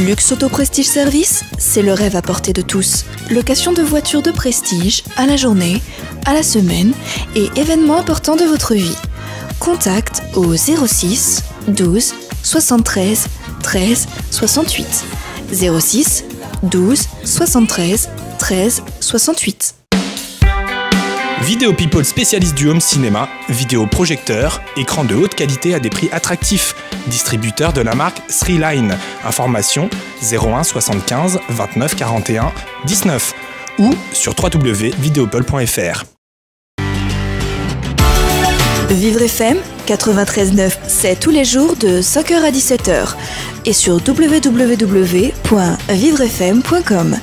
Luxe Auto Prestige Service, c'est le rêve à portée de tous. Location de voitures de prestige à la journée, à la semaine et événements importants de votre vie. Contact au 06 12 73 13 68. 06 12 73 13 68. Vidéo People spécialiste du home cinéma, vidéoprojecteur, écran de haute qualité à des prix attractifs. Distributeur de la marque Threeline. Information 01 75 29 41 19 ou sur www.videopole.fr. Vivre FM 93.9, c'est tous les jours de 5h à 17h et sur www.vivrefm.com.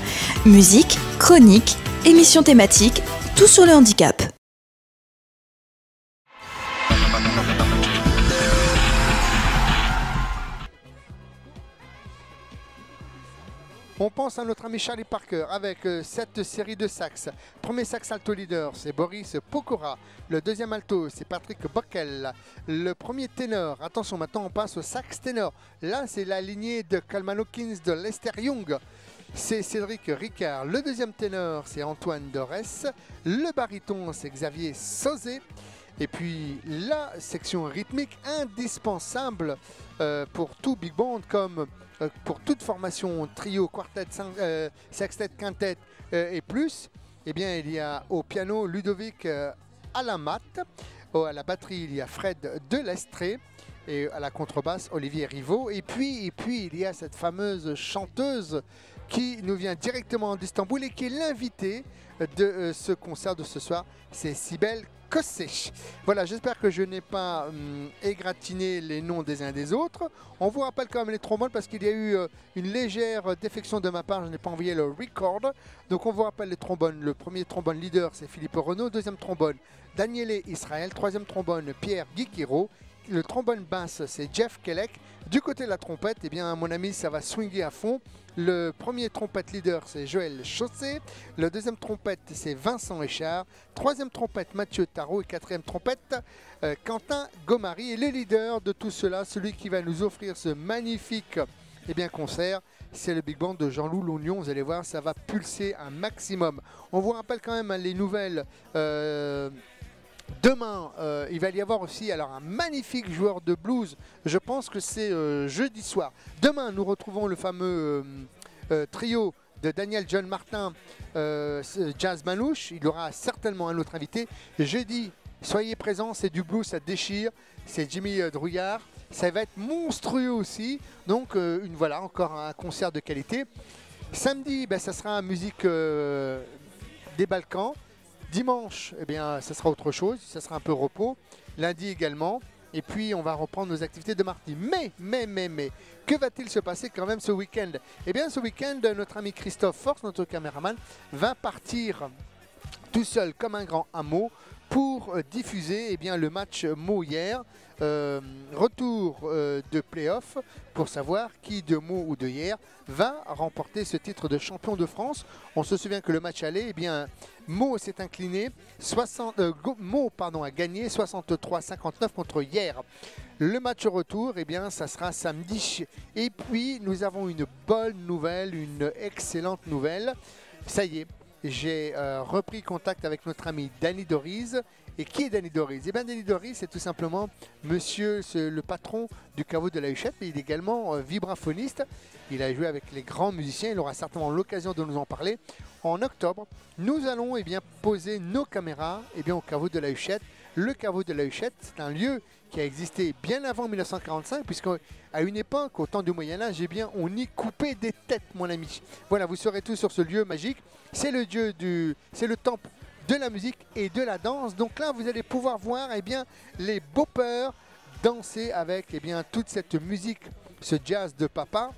Musique, chronique, émissions thématiques, tout sur le handicap. On pense à notre ami Charlie Parker avec cette série de sax. Premier sax alto leader, c'est Boris Pokora. Le deuxième alto, c'est Patrick Bockel. Le premier ténor, attention, maintenant on passe au sax ténor. Là, c'est la lignée de Coleman Hawkins de Lester Young. C'est Cédric Ricard. Le deuxième ténor, c'est Antoine Dorès. Le baryton, c'est Xavier Sauzé. Et puis la section rythmique indispensable pour tout big band comme pour toute formation trio, quartet, sextet, quintet et plus. Eh bien, il y a au piano Ludovic Alamat, à la batterie il y a Fred Delestré et à la contrebasse Olivier Rivaud. Et puis il y a cette fameuse chanteuse qui nous vient directement d'Istanbul et qui est l'invitée de ce concert de ce soir, c'est Sibel Kossech. Voilà, j'espère que je n'ai pas égratigné les noms des uns des autres. On vous rappelle quand même les trombones parce qu'il y a eu une légère défection de ma part, je n'ai pas envoyé le record. Donc on vous rappelle les trombones. Le premier trombone leader, c'est Philippe Renaud. Deuxième trombone, Daniele Israël. Troisième trombone, Pierre Guiquiro. Le trombone basse, c'est Jeff Kellek. Du côté de la trompette, eh bien, mon ami, ça va swinguer à fond. Le premier trompette leader, c'est Joël Chaussé. Le deuxième trompette, c'est Vincent Échard. Troisième trompette, Mathieu Tarot. Et quatrième trompette, Quentin Gomari. Et le leader de tout cela, celui qui va nous offrir ce magnifique concert, c'est le Big Band de Jean-Loup Lognon. Vous allez voir, ça va pulser un maximum. On vous rappelle quand même les nouvelles... Demain, il va y avoir aussi un magnifique joueur de blues. Je pense que c'est jeudi soir. Demain, nous retrouvons le fameux trio de Daniel John Martin, Jazz Manouche. Il y aura certainement un autre invité. Jeudi, soyez présents, c'est du blues, ça déchire. C'est Jimmy Drouillard. Ça va être monstrueux aussi. Donc, voilà, encore un concert de qualité. Samedi, ça sera musique des Balkans. Dimanche, ça sera autre chose, ça sera un peu repos. Lundi également. Et puis, on va reprendre nos activités de mardi. Mais, que va-t-il se passer quand même ce week-end? Ce week-end, notre ami Christophe Force, notre caméraman, va partir tout seul comme un grand hameau pour diffuser le match Meaux hier. Retour de play-off pour savoir qui de Meaux ou de hier va remporter ce titre de champion de France. On se souvient que le match aller, Meaux s'est incliné, Meaux a gagné 63-59 contre hier. Le match retour, ça sera samedi. Et puis nous avons une bonne nouvelle, une excellente nouvelle. Ça y est, j'ai repris contact avec notre ami Danny Doriz. Et qui est Danny Doriz? Danny Doriz, c'est tout simplement monsieur, le patron du caveau de la Huchette, mais il est également vibraphoniste. Il a joué avec les grands musiciens, il aura certainement l'occasion de nous en parler. En octobre, nous allons poser nos caméras au caveau de la Huchette. Le caveau de la Huchette, c'est un lieu qui a existé bien avant 1945, puisqu'à une époque, au temps du Moyen-Âge, on y coupait des têtes, mon ami. Voilà, vous saurez tout sur ce lieu magique. C'est le temple de la musique et de la danse. Donc là, vous allez pouvoir voir les boppers danser avec toute cette musique, ce jazz de papa.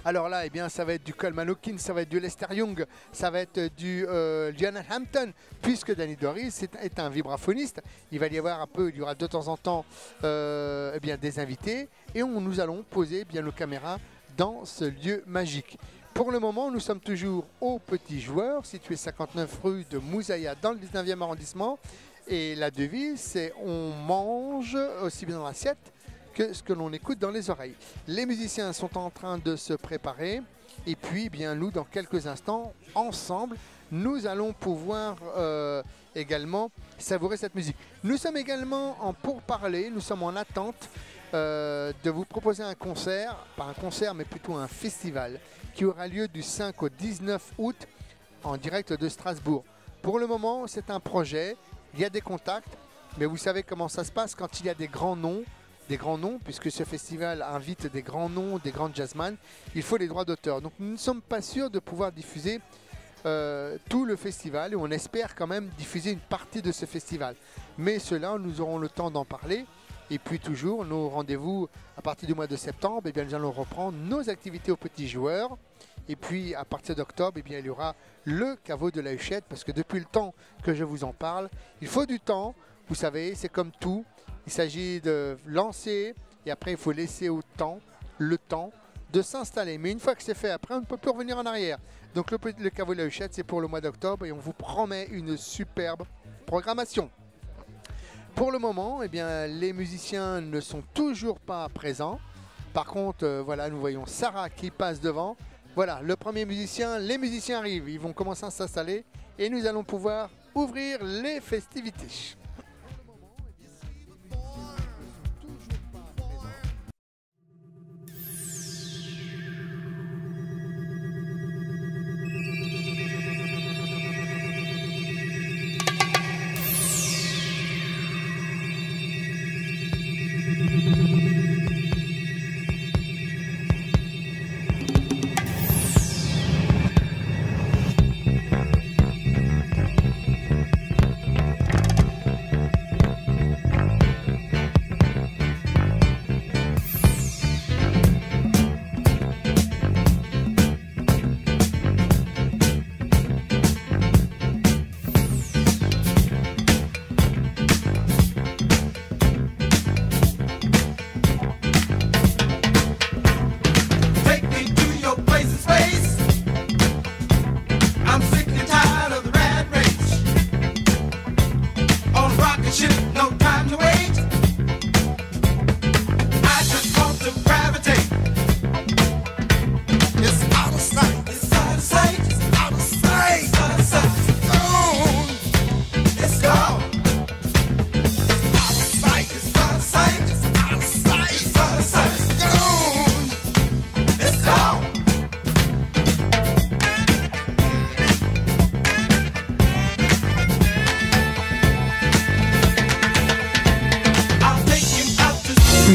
Alors là, ça va être du Coleman Hawkins, ça va être du Lester Young, ça va être du Lionel Hampton, puisque Danny Doris est un vibraphoniste. Il va y avoir il y aura de temps en temps des invités et nous allons poser nos caméras dans ce lieu magique. Pour le moment, nous sommes toujours au Petit Joueur, situé 59 rue de Moussaïa dans le 19e arrondissement. Et la devise, c'est on mange aussi bien dans l'assiette que ce que l'on écoute dans les oreilles. Les musiciens sont en train de se préparer et puis eh bien nous dans quelques instants ensemble nous allons pouvoir également savourer cette musique. Nous sommes également en pourparlers, nous sommes en attente de vous proposer un concert, pas un concert mais plutôt un festival qui aura lieu du 5 au 19 août en direct de Strasbourg. Pour le moment c'est un projet, il y a des contacts, mais vous savez comment ça se passe quand il y a des grands noms, puisque ce festival invite des grands noms, des grands jazzman, il faut les droits d'auteur. Donc nous ne sommes pas sûrs de pouvoir diffuser tout le festival et on espère quand même diffuser une partie de ce festival. Mais cela, nous aurons le temps d'en parler. Et puis toujours, nos rendez-vous à partir du mois de septembre, eh bien, nous allons reprendre nos activités aux petits joueurs. Et puis à partir d'octobre, eh bien, il y aura le caveau de la Huchette, parce que depuis le temps que je vous en parle, il faut du temps. Vous savez, c'est comme tout. Il s'agit de lancer et après il faut laisser le temps de s'installer. Mais une fois que c'est fait, après on ne peut plus revenir en arrière. Donc le caveau de la Huchette, c'est pour le mois d'octobre et on vous promet une superbe programmation. Pour le moment, eh bien, les musiciens ne sont toujours pas présents. Par contre, voilà, nous voyons Sarah qui passe devant. Voilà, le premier musicien, les musiciens arrivent, ils vont commencer à s'installer et nous allons pouvoir ouvrir les festivités.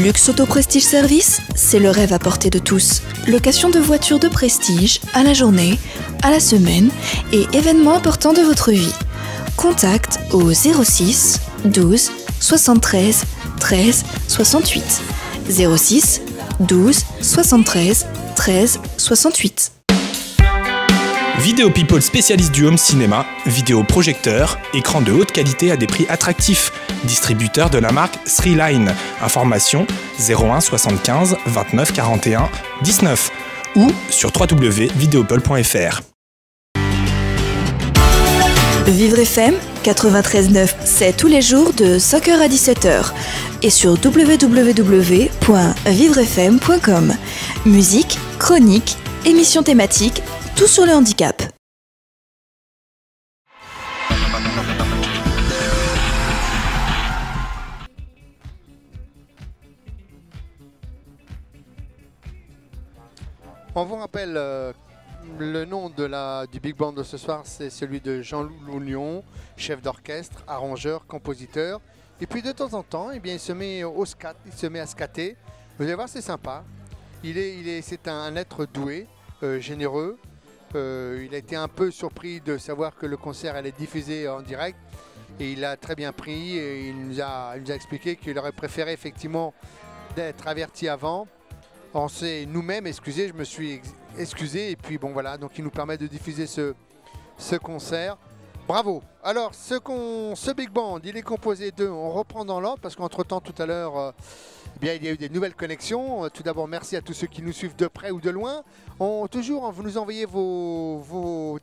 Luxe Auto Prestige Service, c'est le rêve à portée de tous. Location de voitures de prestige à la journée, à la semaine et événements importants de votre vie. Contact au 06 12 73 13 68. 06 12 73 13 68. Vidéo People spécialiste du home cinéma, vidéoprojecteur, écran de haute qualité à des prix attractifs. Distributeur de la marque Sreeline. Information 01 75 29 41 19 ou sur www.videopol.fr. Vivre FM 93.9, c'est tous les jours de 5h à 17h et sur www.vivrefm.com. Musique, chronique, émissions thématiques, tout sur le handicap. On vous rappelle le nom du Big Band de ce soir, c'est celui de Jean-Loup Lougnon, chef d'orchestre, arrangeur, compositeur. Et puis de temps en temps, eh bien, il se met au scat, il se met à scatter. Vous allez voir, c'est sympa. C'est un être doué, généreux. Il a été un peu surpris de savoir que le concert allait être diffusé en direct. Et il a très bien pris et il nous a expliqué qu'il aurait préféré effectivement d'être averti avant. On s'est nous-mêmes excusés, je me suis excusé et puis bon voilà, donc il nous permet de diffuser ce concert. Bravo. Alors ce Big Band, il est composé de, on reprend dans l'ordre parce qu'entre temps tout à l'heure, il y a eu des nouvelles connexions. Tout d'abord merci à tous ceux qui nous suivent de près ou de loin. Vous nous envoyez vos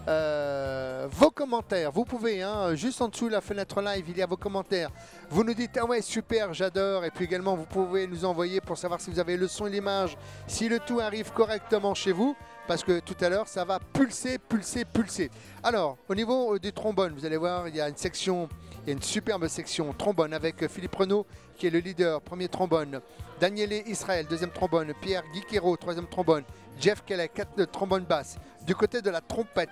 vos commentaires. Vous pouvez, hein, juste en dessous de la fenêtre live, il y a vos commentaires. Vous nous dites, ah ouais, super, j'adore. Et puis également, vous pouvez nous envoyer pour savoir si vous avez le son et l'image, si le tout arrive correctement chez vous. Parce que tout à l'heure, ça va pulser, pulser, pulser. Alors, au niveau du trombone, vous allez voir, il y a une section, il y a une superbe section trombone avec Philippe Renaud, qui est le leader, premier trombone. Daniele Israël, deuxième trombone. Pierre Guiquero, troisième trombone. Jeff Kelly, trombone basse. Du côté de la trompette,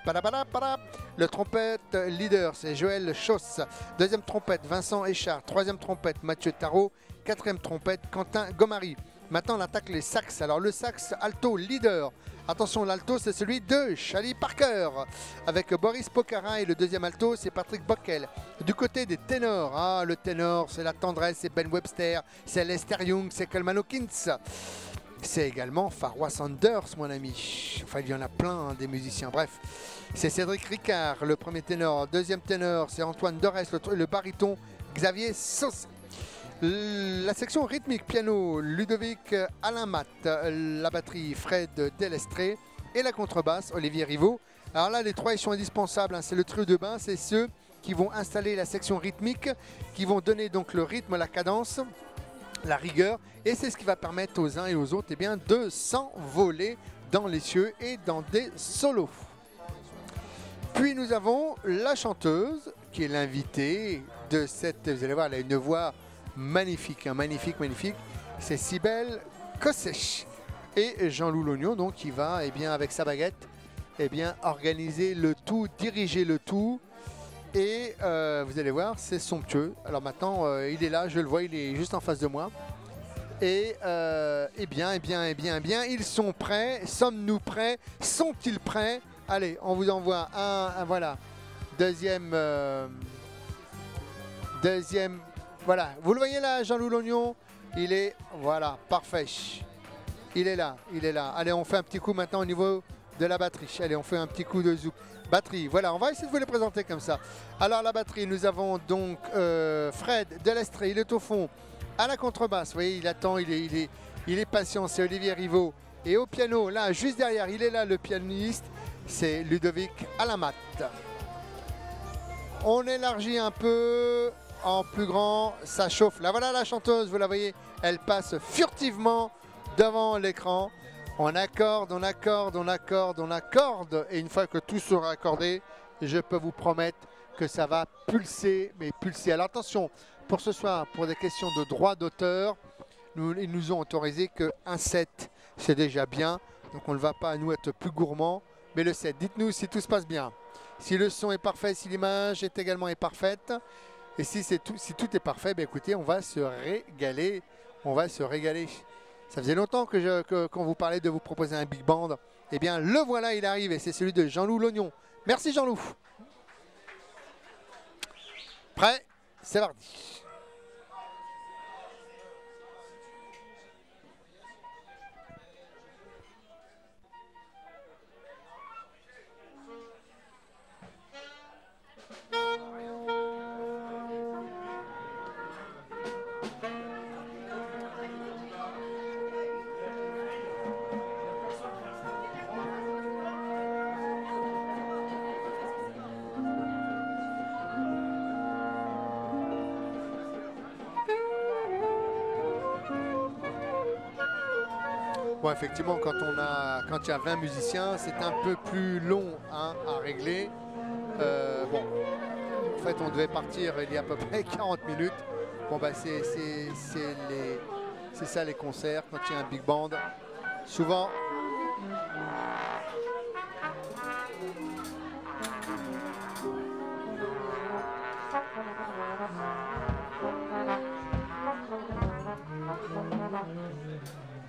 le trompette leader, c'est Joël Chausse. Deuxième trompette, Vincent Échard. Troisième trompette, Mathieu Tarot. Quatrième trompette, Quentin Gomari. Maintenant, on attaque les sax. Alors, le sax alto leader. Attention, l'alto, c'est celui de Charlie Parker. Avec Boris Pocara et le deuxième alto, c'est Patrick Bockel. Du côté des ténors, ah, le ténor, c'est la tendresse, c'est Ben Webster, c'est Lester Young, c'est Coleman Hawkins. C'est également Farwa Sanders, mon ami. Enfin, il y en a plein, hein, des musiciens. Bref, c'est Cédric Ricard, le premier ténor. Deuxième ténor, c'est Antoine Dorès, le baryton, Xavier Sauce. La section rythmique piano, Ludovic Alamat, la batterie Fred Delestré et la contrebasse Olivier Rivaud. Alors là, les trois ils sont indispensables, hein. C'est le trio de bain, c'est ceux qui vont installer la section rythmique, qui vont donner donc le rythme, la cadence, la rigueur, et c'est ce qui va permettre aux uns et aux autres bien, de s'envoler dans les cieux et dans des solos. Puis nous avons la chanteuse qui est l'invitée de cette, vous allez voir, elle a une voix magnifique, hein, magnifique, magnifique. C'est Cybèle Kossech et Jean-Loup Lognon, donc qui va, bien, avec sa baguette, organiser le tout, diriger le tout. Et vous allez voir, c'est somptueux. Alors maintenant, il est là, je le vois, il est juste en face de moi. Et bien, ils sont prêts. Sommes-nous prêts? Sont-ils prêts? Allez, on vous envoie un voilà. Deuxième. Voilà, vous le voyez là, Jean-Loup Lognon, il est, voilà, parfait. Il est là, il est là. Allez, on fait un petit coup maintenant au niveau de la batterie. Allez, on fait un petit coup de zouk. Batterie, voilà, on va essayer de vous les présenter comme ça. Alors, la batterie, nous avons donc Fred Delestré, il est au fond, à la contrebasse. Vous voyez, il attend, il est patient, c'est Olivier Rivaud. Et au piano, là, juste derrière, il est là, le pianiste, c'est Ludovic Alamat. On élargit un peu. En plus grand, ça chauffe. Là voilà la chanteuse, vous la voyez, elle passe furtivement devant l'écran. On accorde, on accorde, on accorde, on accorde. Et une fois que tout sera accordé, je peux vous promettre que ça va pulser, mais pulser. Alors attention, pour ce soir, pour des questions de droit d'auteur, ils nous ont autorisé qu'un 7, c'est déjà bien. Donc on ne va pas, nous, être plus gourmands. Mais le 7, dites-nous si tout se passe bien. Si le son est parfait, si l'image est également parfaite. Et si tout est parfait, écoutez, on va se régaler. On va se régaler. Ça faisait longtemps qu'on vous parlait de vous proposer un big band. Eh bien, le voilà, il arrive. Et c'est celui de Jean-Loup Lognon. Merci Jean-Loup. Prêt? C'est parti. Bon, effectivement, quand il y a 20 musiciens, c'est un peu plus long, hein, à régler. Bon, en fait, on devait partir il y a à peu près 40 minutes. Bon, bah, c'est ça les concerts, quand il y a un big band. Souvent,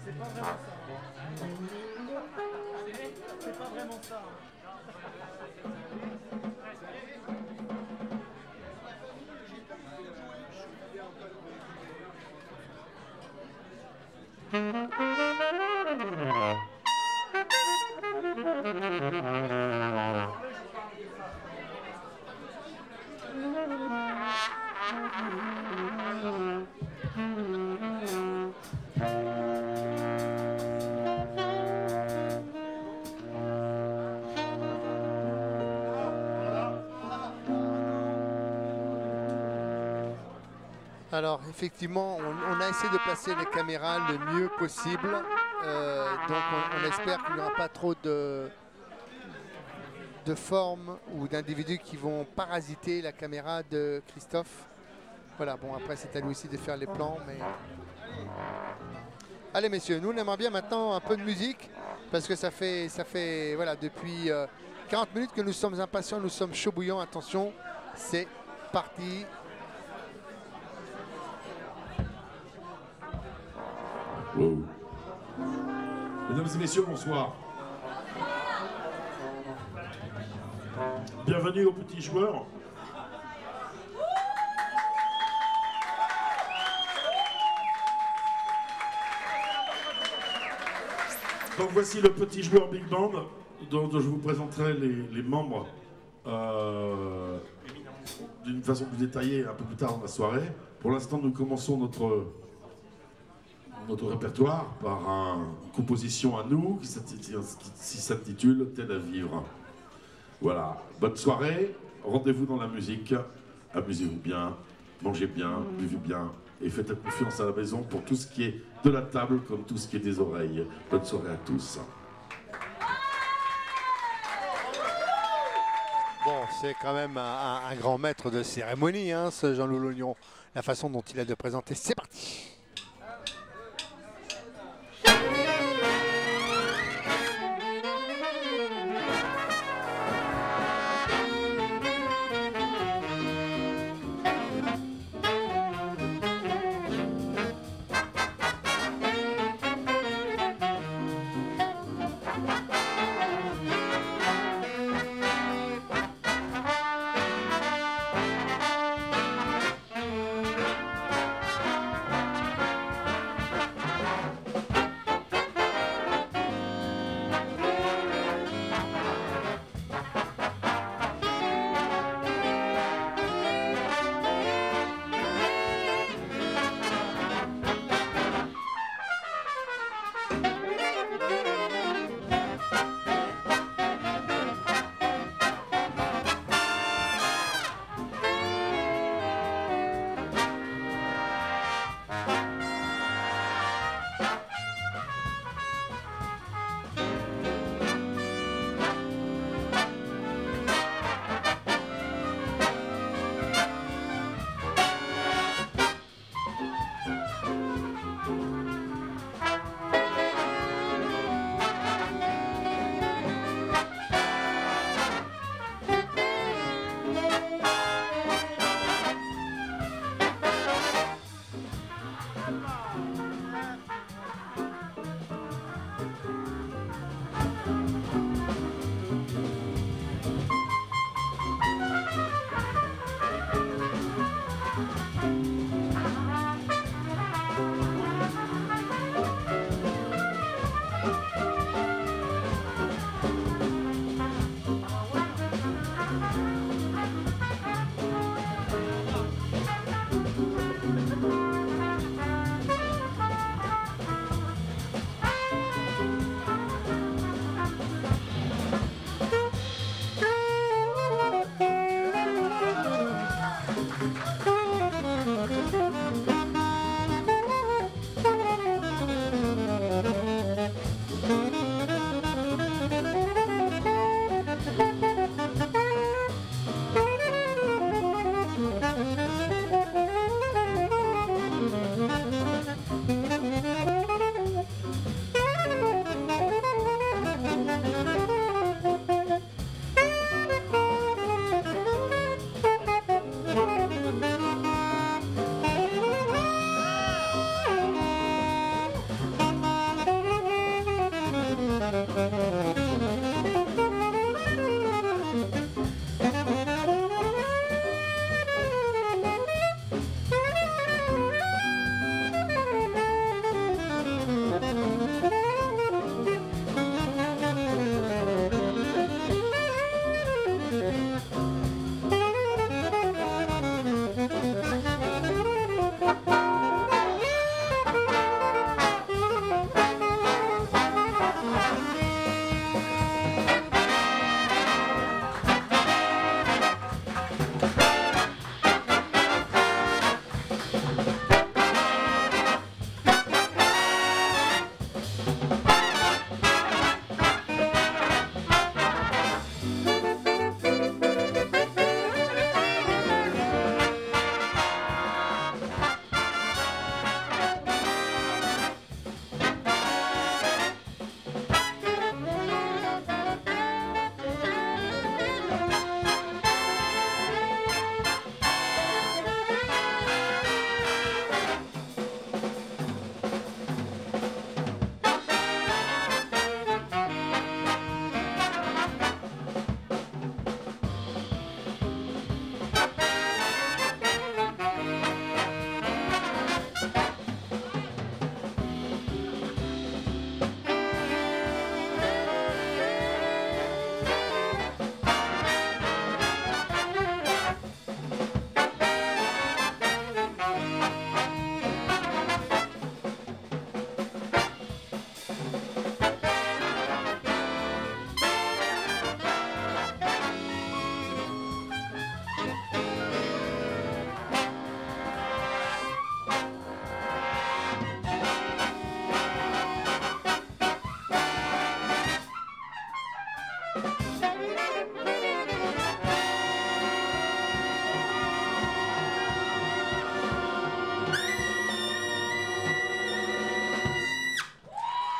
c'est pas vraiment ça. C'est pas vraiment ça. Alors effectivement, on a essayé de placer les caméras le mieux possible. Donc on espère qu'il n'y aura pas trop de formes ou d'individus qui vont parasiter la caméra de Christophe. Voilà, bon après c'est à lui aussi de faire les plans. Mais... Allez messieurs, nous on aimerait bien maintenant un peu de musique. Parce que ça fait voilà, depuis 40 minutes que nous sommes impatients, nous sommes chauds bouillants. Attention, c'est parti. Wow. Mesdames et messieurs, bonsoir. Bienvenue aux petits joueurs. Donc voici le petit joueur Big Band, dont je vous présenterai les membres d'une façon plus détaillée un peu plus tard dans la soirée. Pour l'instant, nous commençons notre répertoire par une composition à nous qui s'intitule Tel à vivre. Voilà, bonne soirée, rendez-vous dans la musique, amusez-vous bien, mangez bien, buvez bien et faites confiance à la maison pour tout ce qui est de la table comme tout ce qui est des oreilles. Bonne soirée à tous. Bon, c'est quand même un grand maître de cérémonie, hein, ce Jean-Loup Lognon. La façon dont il a de présenter, c'est parti.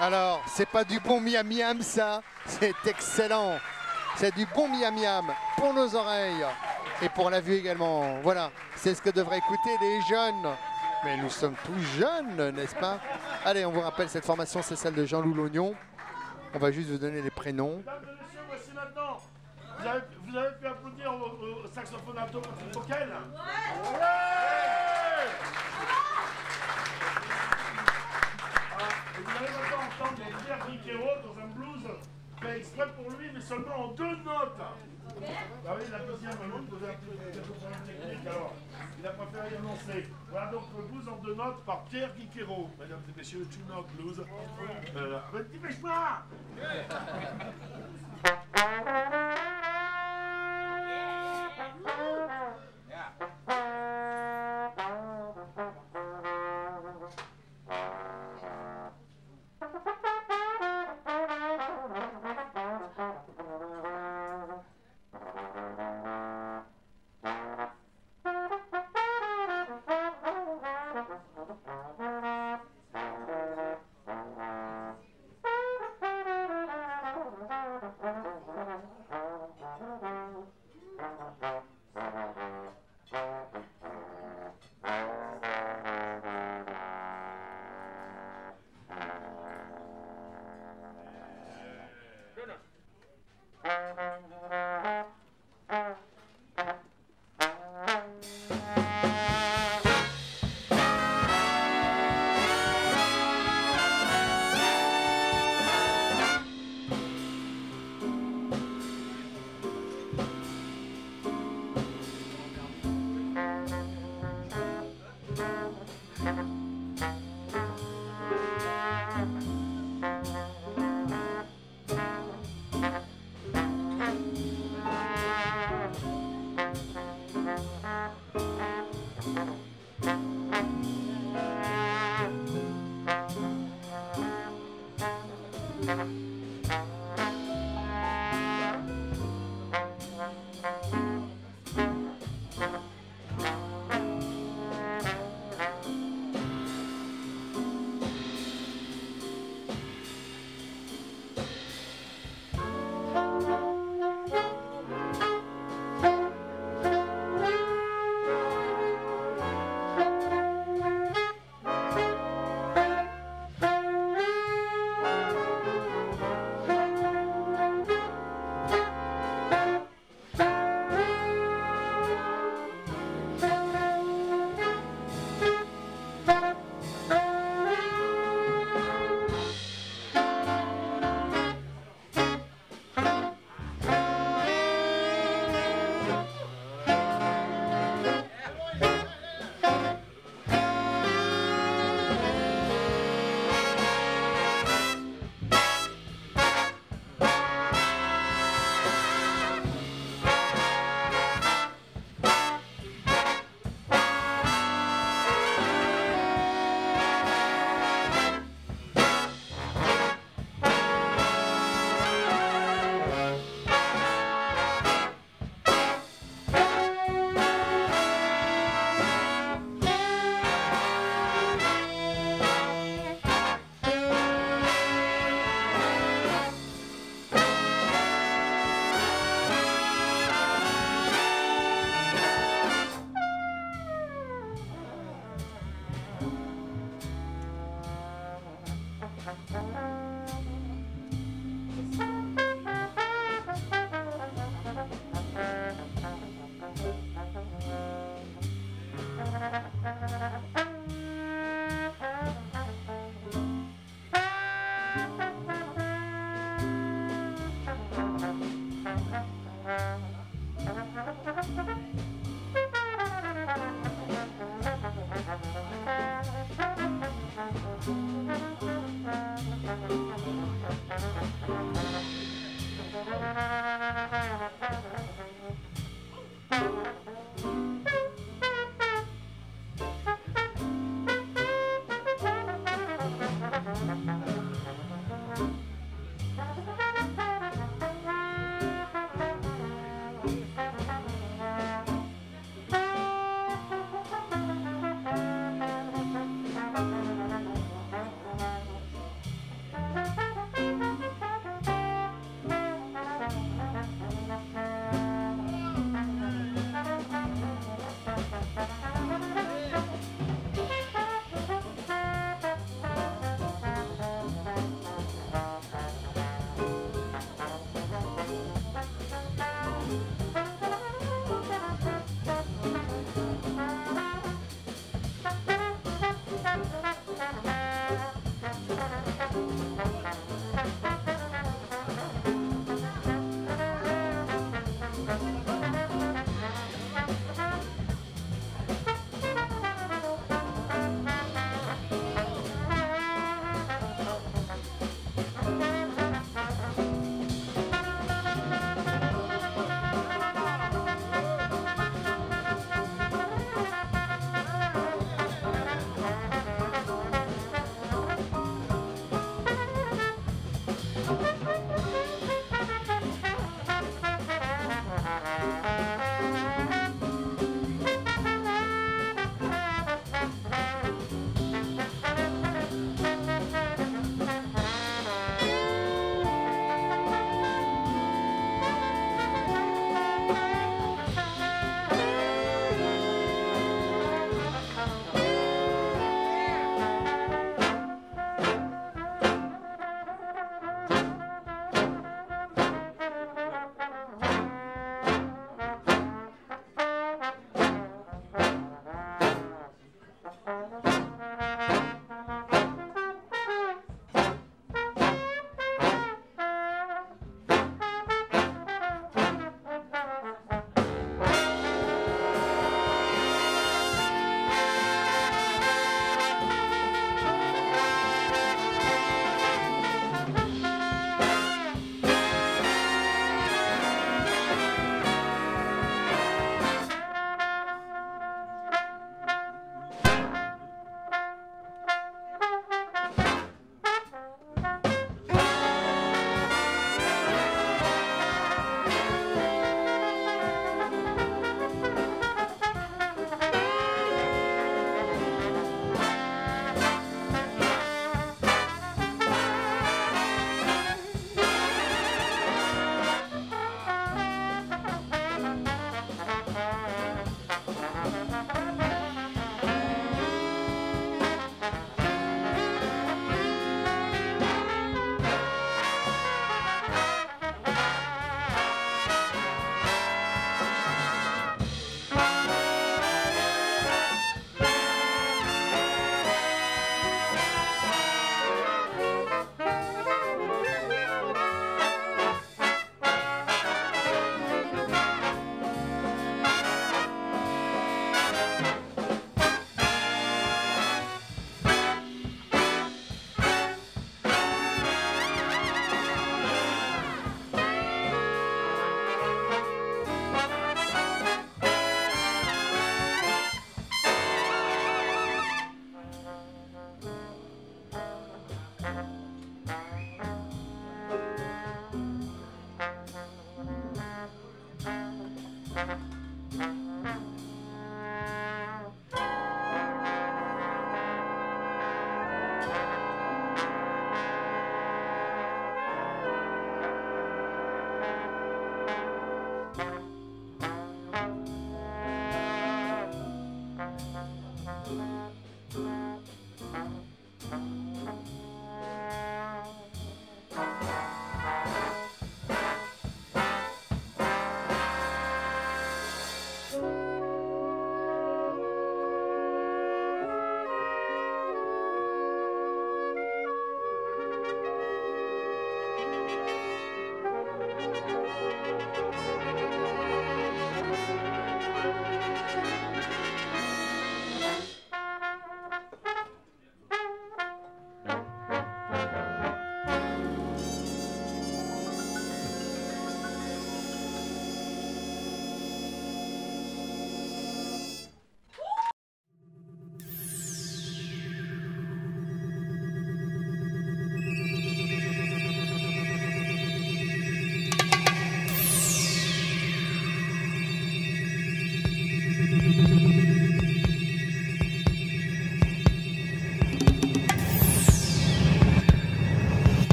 Alors, c'est pas du bon miam miam ça, c'est excellent. C'est du bon miam miam pour nos oreilles et pour la vue également. Voilà, c'est ce que devraient écouter les jeunes. Mais nous sommes tous jeunes, n'est-ce pas? Allez, on vous rappelle, cette formation, c'est celle de Jean-Loup Lognon. On va juste vous donner les prénoms. Mesdames et messieurs, voici maintenant. Vous avez pu applaudir au saxophone alto vocal? Ouais. Et vous allez maintenant entendre Pierre Riquero dans un blues fait exprès pour lui, mais seulement en 2 notes. Ah oui, la deuxième note posait un peu de problème technique, alors il a préféré y annoncer. Voilà donc le blues en 2 notes par Pierre Riquero. Mesdames et messieurs, 2 notes blues. Dépêche-moi!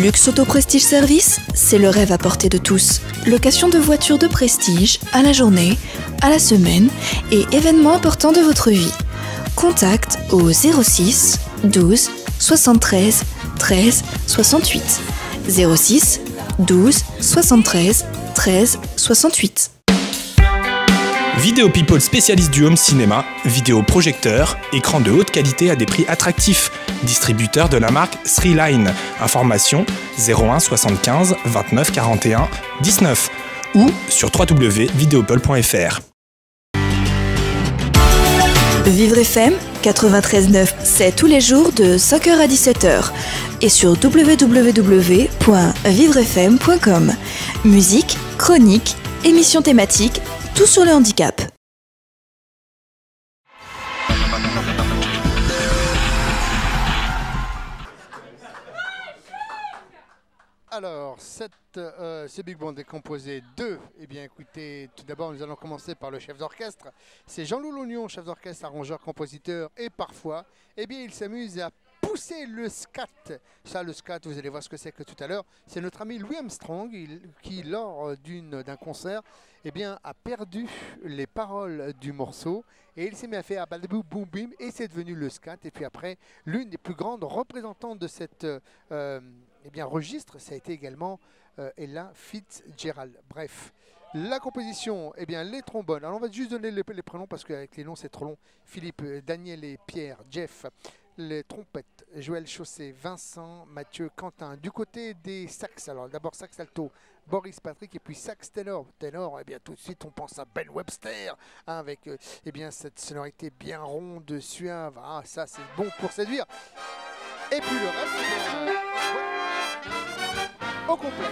Luxe Auto Prestige Service, c'est le rêve à portée de tous. Location de voitures de prestige à la journée, à la semaine et événements importants de votre vie. Contact au 06 12 73 13 68. 06 12 73 13 68. Vidéo People spécialiste du home cinéma, vidéoprojecteur, écran de haute qualité à des prix attractifs. Distributeur de la marque Sreeline. Information 01 75 29 41 19 ou sur www.videopol.fr. Vivre FM 93.9, c'est tous les jours de 5h à 17h et sur www.vivrefm.com. Musique, chronique, émissions thématiques, tout sur le handicap. Alors, ce Big Band est composé de, eh bien écoutez, tout d'abord nous allons commencer par le chef d'orchestre. C'est Jean-Loup Lognon, chef d'orchestre, arrangeur, compositeur et parfois, eh bien il s'amuse à pousser le scat. Ça, le scat, vous allez voir ce que c'est que tout à l'heure. C'est notre ami Louis Armstrong qui, lors d'un concert, eh bien, a perdu les paroles du morceau et il s'est mis à faire Badabou Boum Bim et c'est devenu le scat. Et puis après, l'une des plus grandes représentantes de cette eh bien, registre, ça a été également Ella Fitzgerald. Bref, la composition, eh bien, les trombones. Alors on va juste donner les prénoms parce qu'avec les noms c'est trop long. Philippe, Daniel et Pierre, Jeff. Les trompettes, Joël Chaussé, Vincent, Mathieu, Quentin. Du côté des sax, alors d'abord sax alto, Boris Patrick et puis sax ténor. Ténor, eh bien tout de suite on pense à Ben Webster hein, avec eh bien cette sonorité bien ronde, suave. Ah, ça c'est bon pour séduire. Et puis le reste, eh bien, au complet.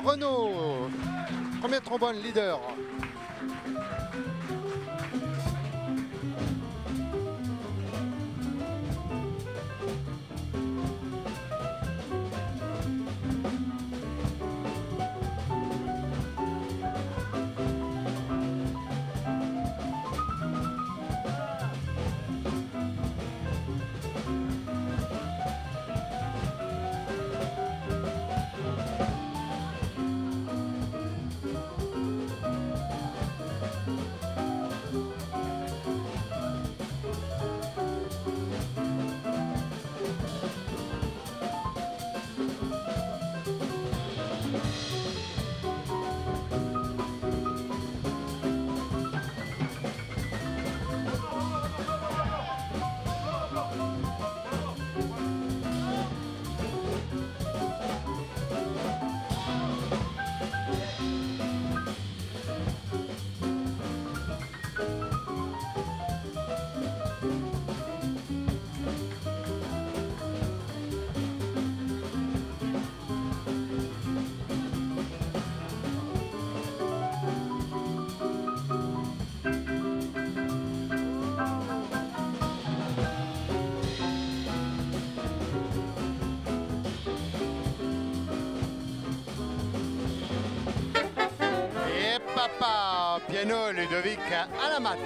Renaud, premier trombone leader. Papa, piano, Ludovic à la matte.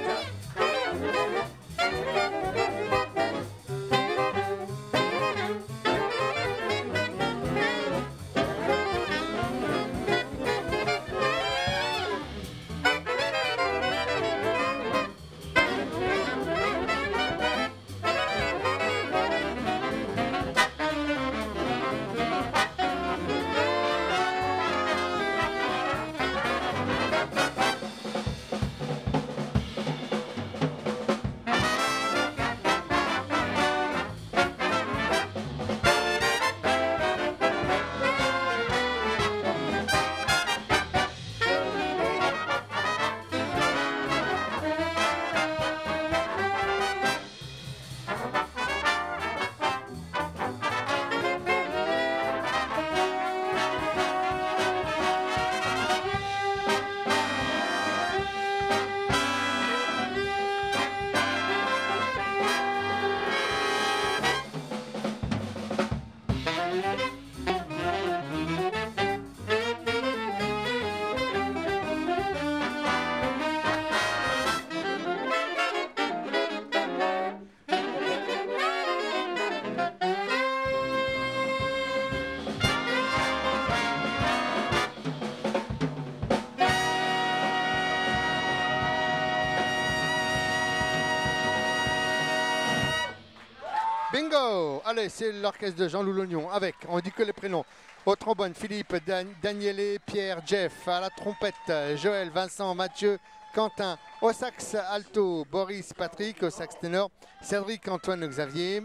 Bingo! Allez, c'est l'orchestre de Jean-Loup Lognon avec, on dit que les prénoms. Au trombone, Philippe, Daniele, Pierre, Jeff. À la trompette, Joël, Vincent, Mathieu, Quentin. Au sax alto, Boris, Patrick. Au sax ténor, Cédric, Antoine, Xavier.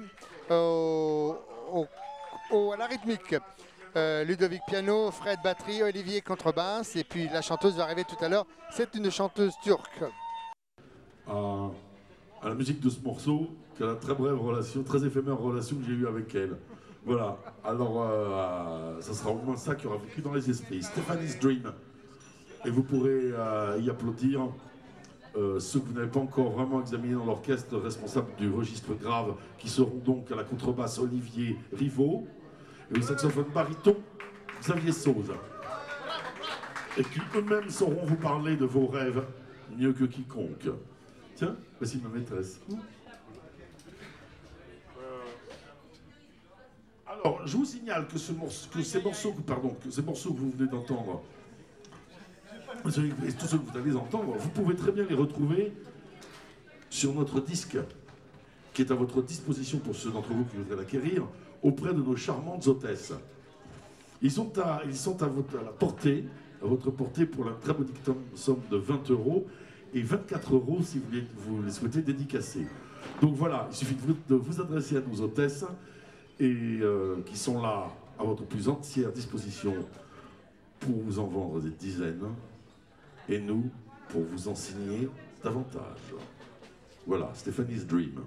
À la rythmique, Ludovic piano, Fred batterie, Olivier contrebasse. Et puis la chanteuse va arriver tout à l'heure. C'est une chanteuse turque. À la musique de ce morceau, qui a la très brève relation, très éphémère relation que j'ai eue avec elle. Voilà, alors ça sera au moins ça qui aura vécu dans les esprits. Stephanie's Dream. Et vous pourrez y applaudir ceux que vous n'avez pas encore vraiment examinés dans l'orchestre, responsable du registre grave, qui seront donc à la contrebasse Olivier Rivaud et au saxophone baryton Xavier Sauze. Et qui eux-mêmes sauront vous parler de vos rêves mieux que quiconque. Tiens, voici ma maîtresse. Alors, je vous signale que, ces morceaux que vous venez d'entendre, et tous ceux que vous allez entendre, vous pouvez très bien les retrouver sur notre disque, qui est à votre disposition pour ceux d'entre vous qui voudraient l'acquérir, auprès de nos charmantes hôtesses. Ils sont à votre portée pour la très modique somme de 20 € et 24 € si vous les souhaitez dédicacer. Donc voilà, il suffit de vous adresser à nos hôtesses et qui sont là à votre plus entière disposition pour vous en vendre des dizaines et nous pour vous enseigner davantage. Voilà, Stephanie's Dream.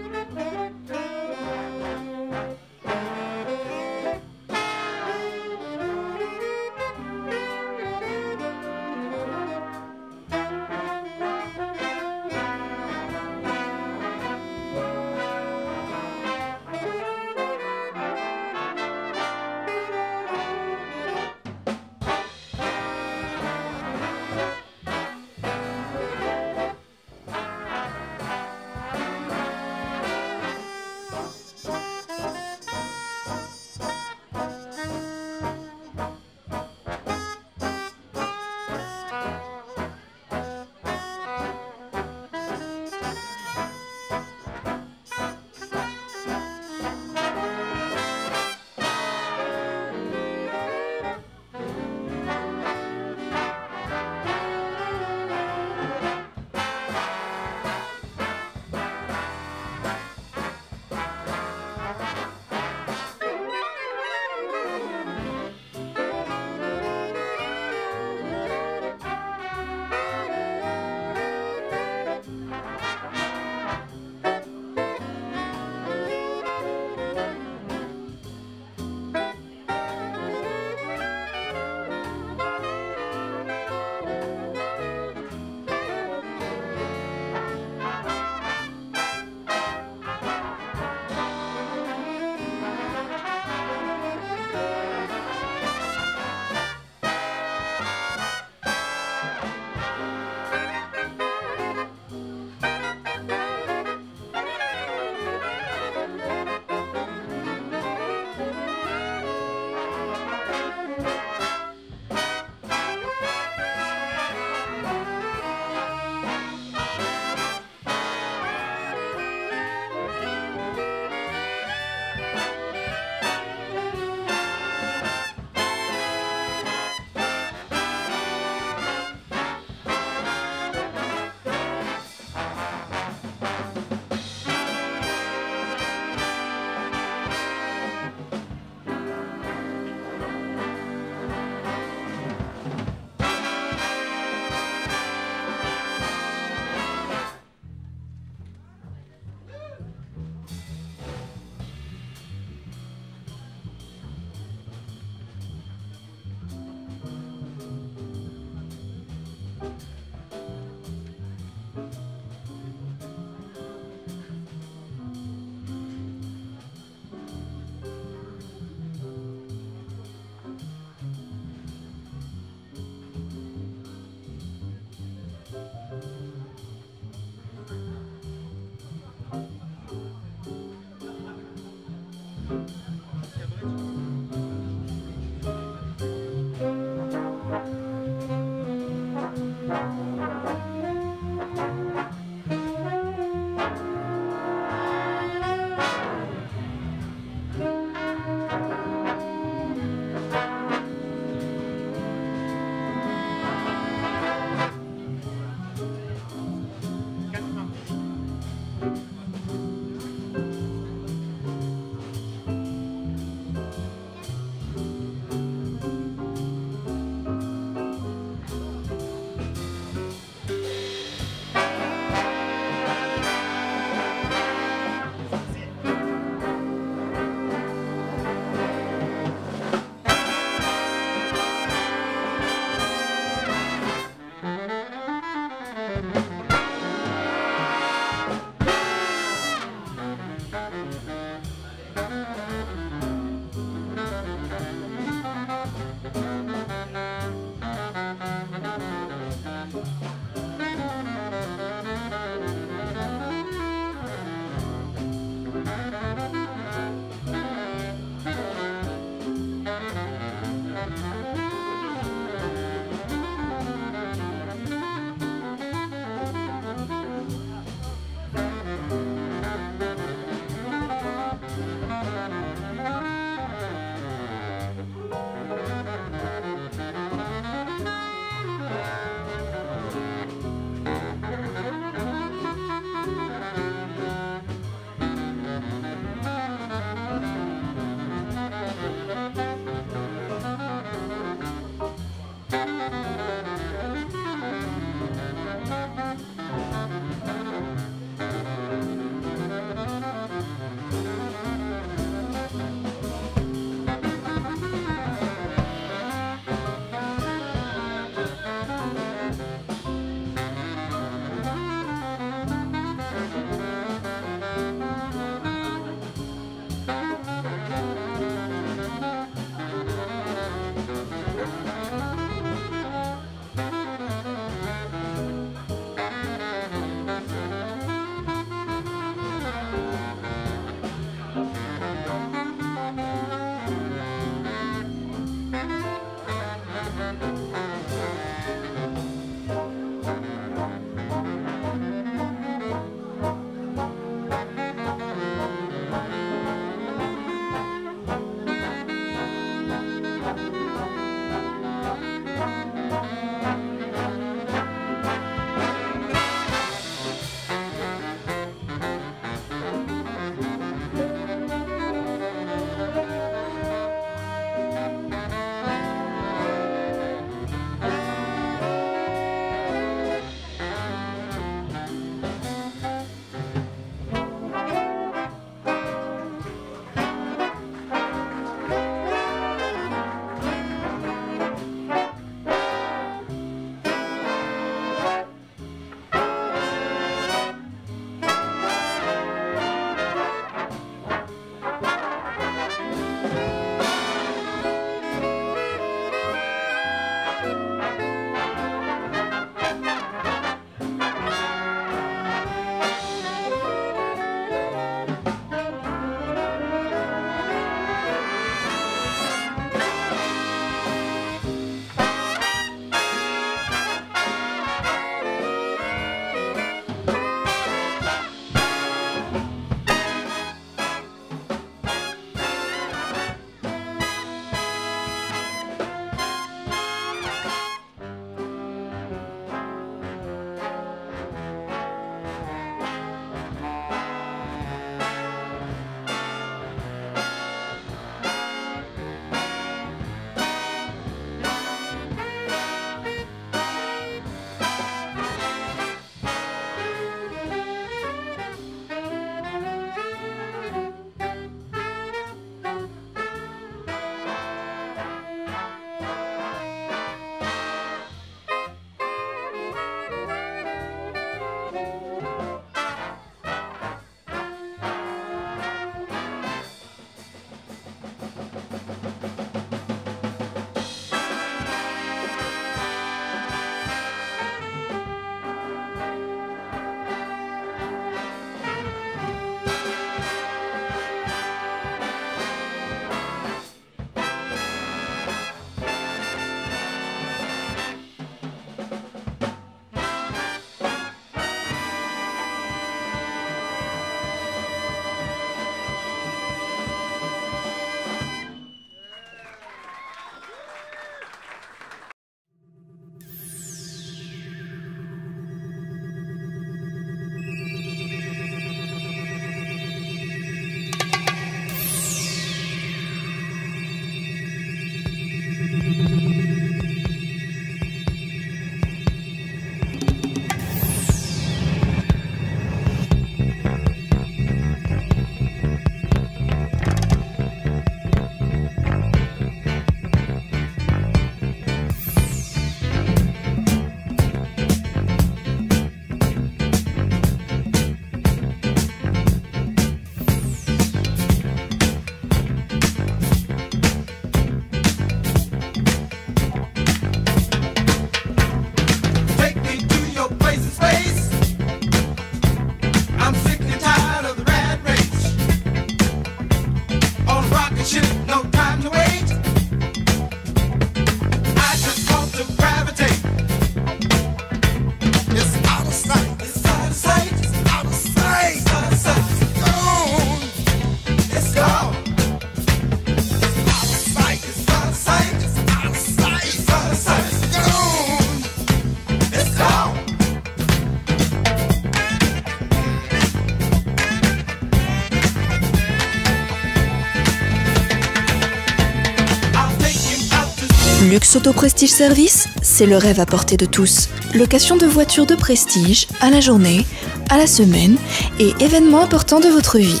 Luxe Auto Prestige Service, c'est le rêve à portée de tous. Location de voitures de prestige à la journée, à la semaine et événements importants de votre vie.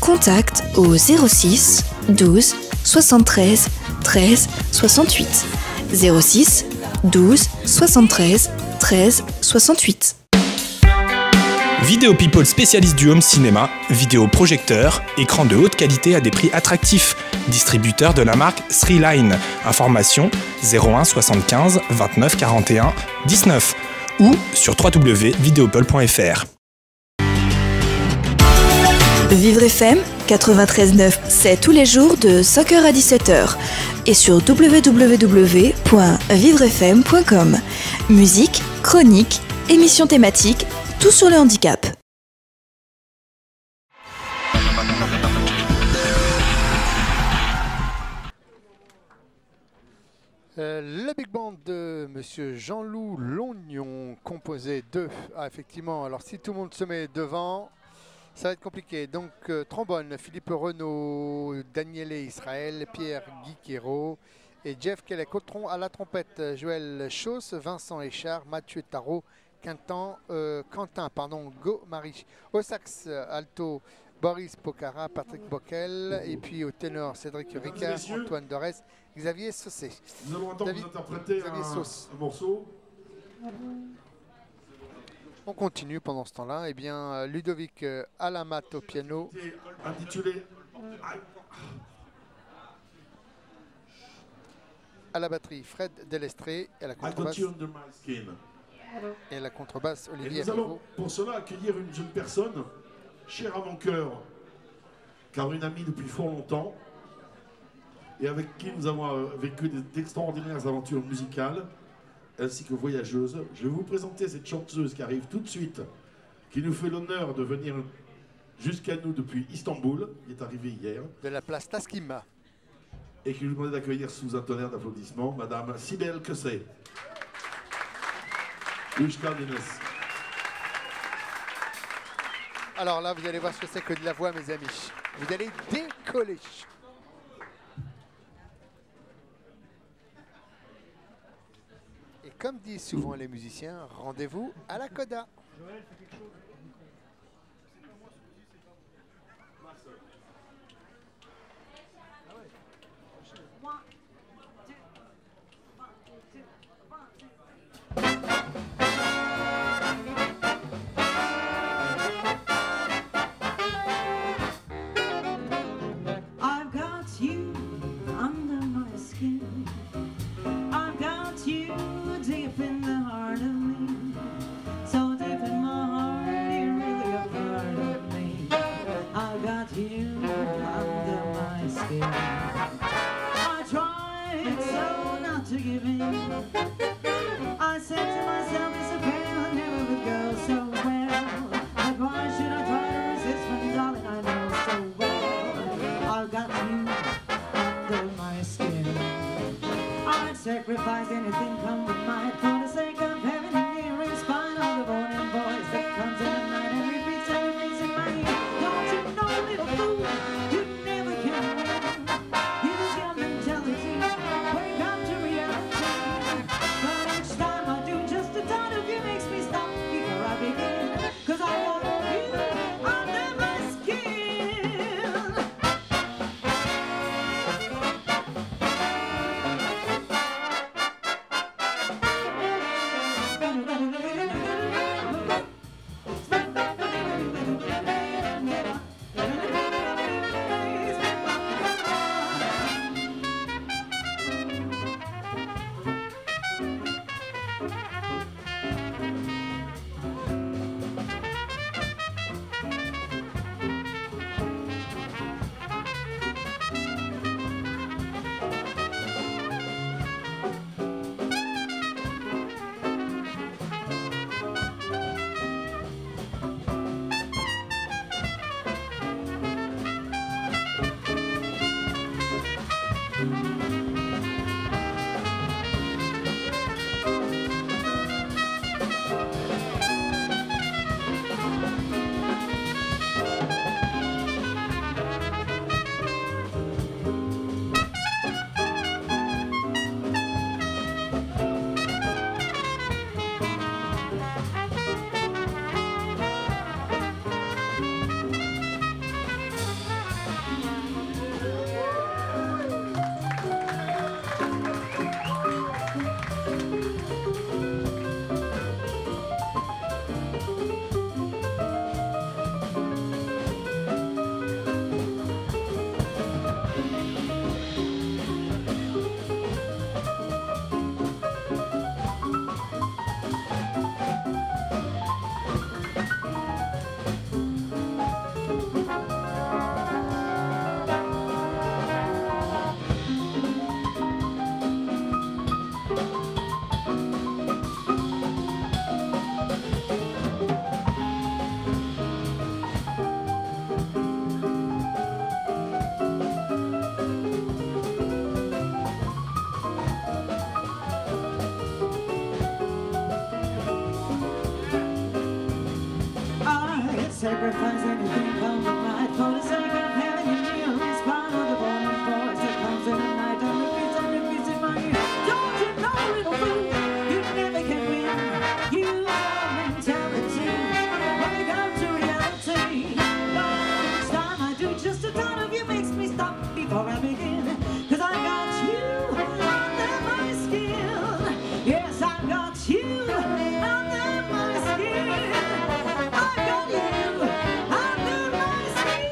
Contact au 06 12 73 13 68. 06 12 73 13 68. Vidéo People spécialiste du home cinéma, vidéoprojecteur, écran de haute qualité à des prix attractifs. Distributeur de la marque Sreeline. Information 01 75 29 41 19 ou sur www.videopole.fr. Vivre FM 93.9, c'est tous les jours de 5h à 17h et sur www.vivrefm.com. Musique, chronique, émissions thématiques, tout sur le handicap. Le Big Band de Monsieur Jean-Loup Lognon, composé de... Ah, effectivement, alors si tout le monde se met devant, ça va être compliqué. Donc, trombone, Philippe Renaud, Daniele Israël, Pierre Guiquero et Jeff Kelly. Cotron à la trompette, Joël Chausse, Vincent Échard, Mathieu Tarot, Quentin, Go-Marie. Au sax, alto, Boris Pocara, Patrick Bockel. Et puis au ténor, Cédric Ricard, Antoine Dorès, Xavier Saucé. Nous allons entendre vous interpréter un morceau. On continue pendant ce temps-là. Eh bien, Ludovic Alamat au piano. Intitulé à la batterie, Fred Delestré. Et à la contrebasse, Olivier Et nous allons pour cela accueillir une jeune personne chère à mon cœur, car une amie depuis fort longtemps, et avec qui nous avons vécu d'extraordinaires aventures musicales, ainsi que voyageuses. Je vais vous présenter cette chanteuse qui arrive tout de suite, qui nous fait l'honneur de venir jusqu'à nous depuis Istanbul, qui est arrivée hier. De la place Taskima. Et qui nous demandait d'accueillir sous un tonnerre d'applaudissements Madame Sibel Kessé. Alors là, vous allez voir ce que c'est que de la voix, mes amis. Vous allez décoller. Et comme disent souvent les musiciens, rendez-vous à la coda. Sacrifice anything come with mine for the sake of having a near in spite of the morning voice that comes in the night and repeats in my ear. Don't you know, little fool, you never can win. Use your mentality, wake up to reality. But each time I do, just the thought of you makes me stop before I begin. 'Cause I want you under my skin. sacrifice anything come with might for the sake of having you near. In spite of the warning voice that comes in the night and repeats in my ear. Don't you know, little fool, you never can win. You have mentality. Wake up to reality. But each time I do, just a thought of you makes me stop before I begin. 'Cause I got you under my skin. Yes, I got you under my skin. I got you under my skin.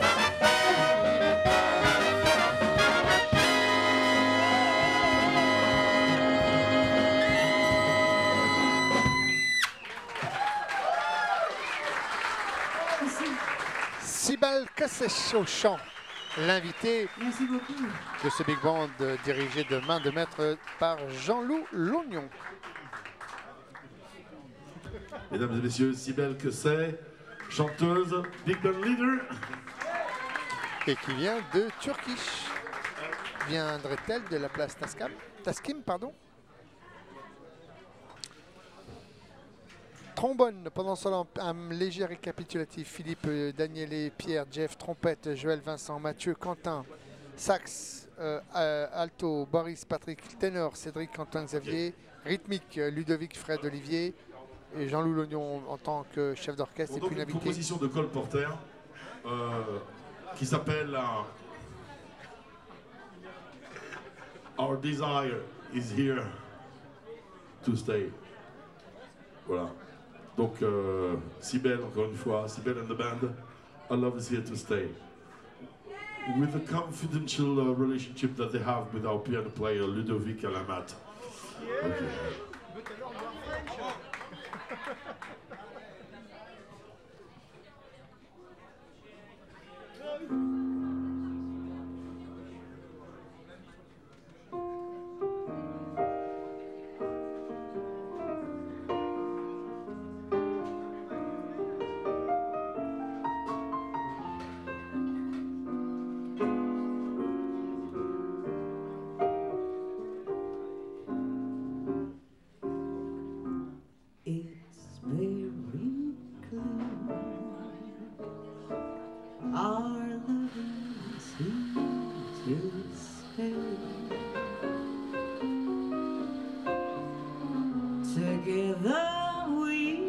Cybèle Cassèche au chant, l'invité Merci beaucoup. de ce big band dirigé de main de maître par Jean-Loup Lognon. Mesdames et messieurs, Cybèle Cassèche, chanteuse, big band leader. Et qui vient de Turkish. Viendrait-elle de la place Taskim, pardon. Trombone, pendant ce temps, un léger récapitulatif. Philippe, Daniel et Pierre, Jeff, trompette, Joël, Vincent, Mathieu, Quentin, sax, alto, Boris, Patrick, ténor, Cédric, Quentin, Xavier, rythmique, Ludovic, Fred, Olivier, et Jean-Loup Lognon en tant que chef d'orchestre. Et Donc puis une l'invité. composition de Cole Porter qui s'appelle Our Desire is Here to Stay. Voilà. Donc Cybèle, encore une fois, Cybèle and the band, Our Love is Here to Stay. With the confidential relationship that they have with our piano player Ludovic Alamat. Okay. It's very clear our love is here to stay. Together we're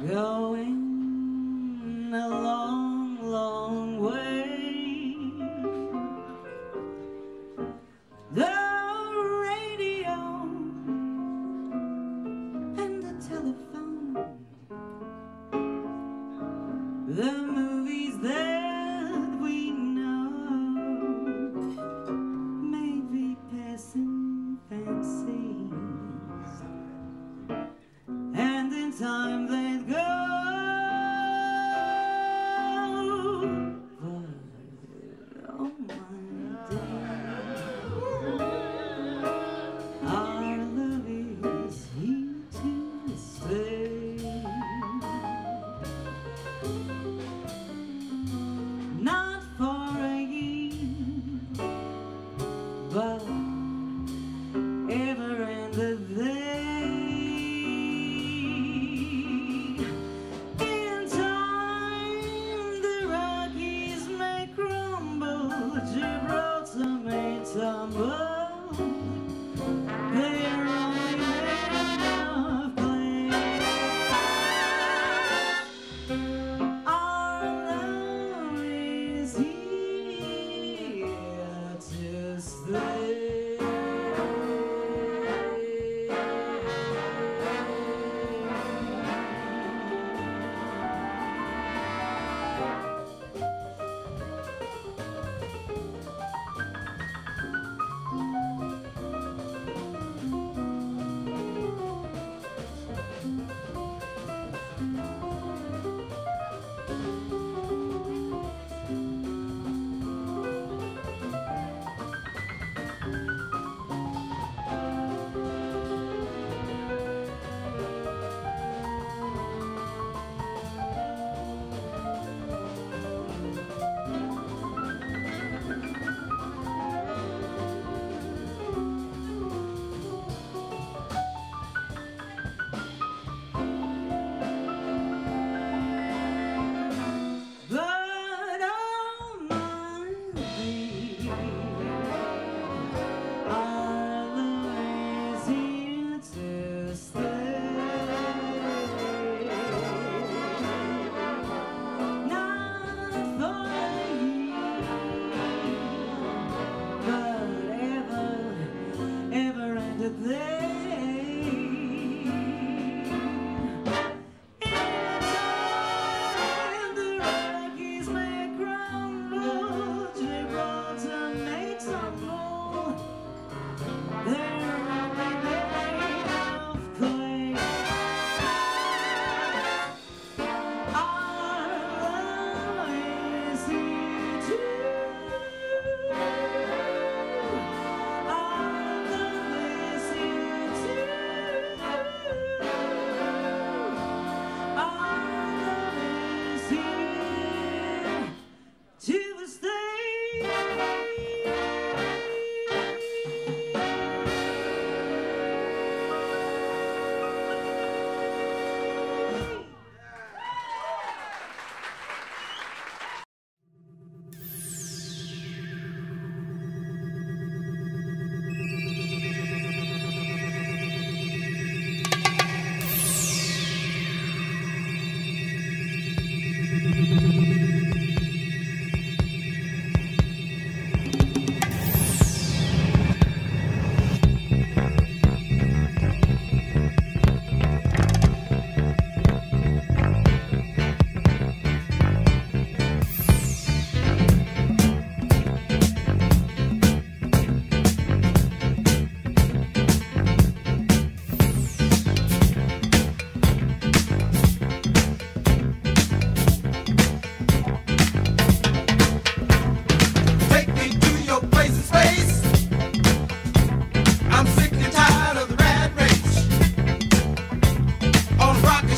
going a long, long way. The radio and the telephone, the movies that we know may be passing fancies, and in time they'd go. But oh my dear, our love is here to stay. Not for a year, but ever and a day.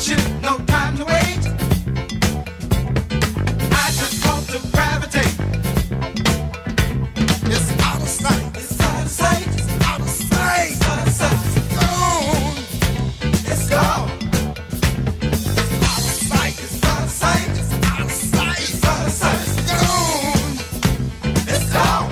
action, no time to wait. I just want to gravitate. It's out of sight, it's out of sight, it's out of sight, it's out of sight. It's gone, it's gone. It's out of sight, it's out of sight, it's out of sight, it's out of sight. It's gone, it's gone.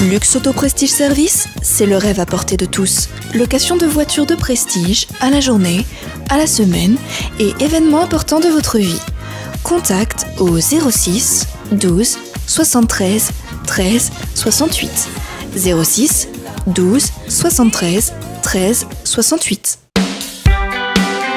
Luxe Auto Prestige Service, c'est le rêve à portée de tous. Location de voitures de prestige à la journée, à la semaine et événements importants de votre vie. Contact au 06 12 73 13 68. 06 12 73 13 68.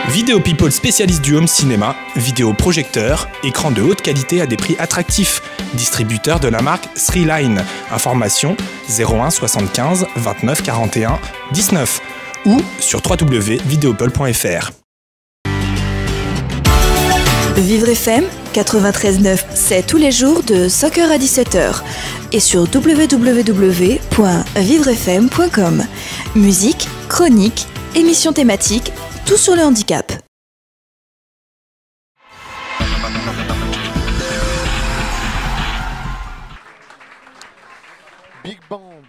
Vidéo People spécialiste du home cinéma, vidéoprojecteur, écran de haute qualité à des prix attractifs. Distributeur de la marque Sreeline. Information 01 75 29 41 19 ou sur www.videopole.fr. Vivre FM 93.9, c'est tous les jours de 5h à 17h et sur www.vivrefm.com. Musique, chronique, émissions thématiques, tout sur le handicap. Big Band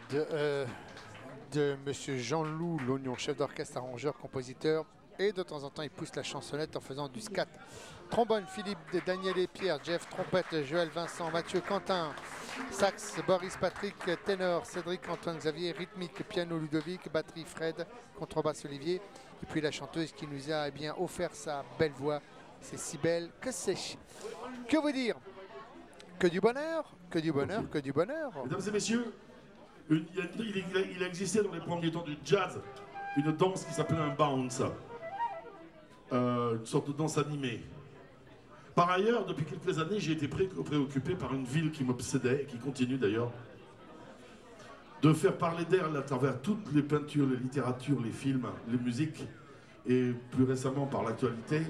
de Monsieur Jean-Loup L'Oignon, chef d'orchestre, arrangeur, compositeur, et de temps en temps il pousse la chansonnette en faisant du scat. Trombone Philippe, Daniel et Pierre, Jeff, trompette Joël, Vincent, Mathieu, Quentin, sax Boris, Patrick, ténor Cédric, Antoine, Xavier, rythmique, piano Ludovic, batterie Fred, contrebasse Olivier, et puis la chanteuse qui nous a bien offert sa belle voix, c'est si belle que c'est. Que vous dire? Que du bonheur, que du bonheur, que du bonheur. Mesdames et messieurs, il a existé dans les premiers temps du jazz une danse qui s'appelait un bounce, une sorte de danse animée. Par ailleurs, depuis quelques années, j'ai été préoccupé par une ville qui m'obsédait, et qui continue d'ailleurs, de faire parler d'elle à travers toutes les peintures, les littératures, les films, les musiques, et plus récemment par l'actualité.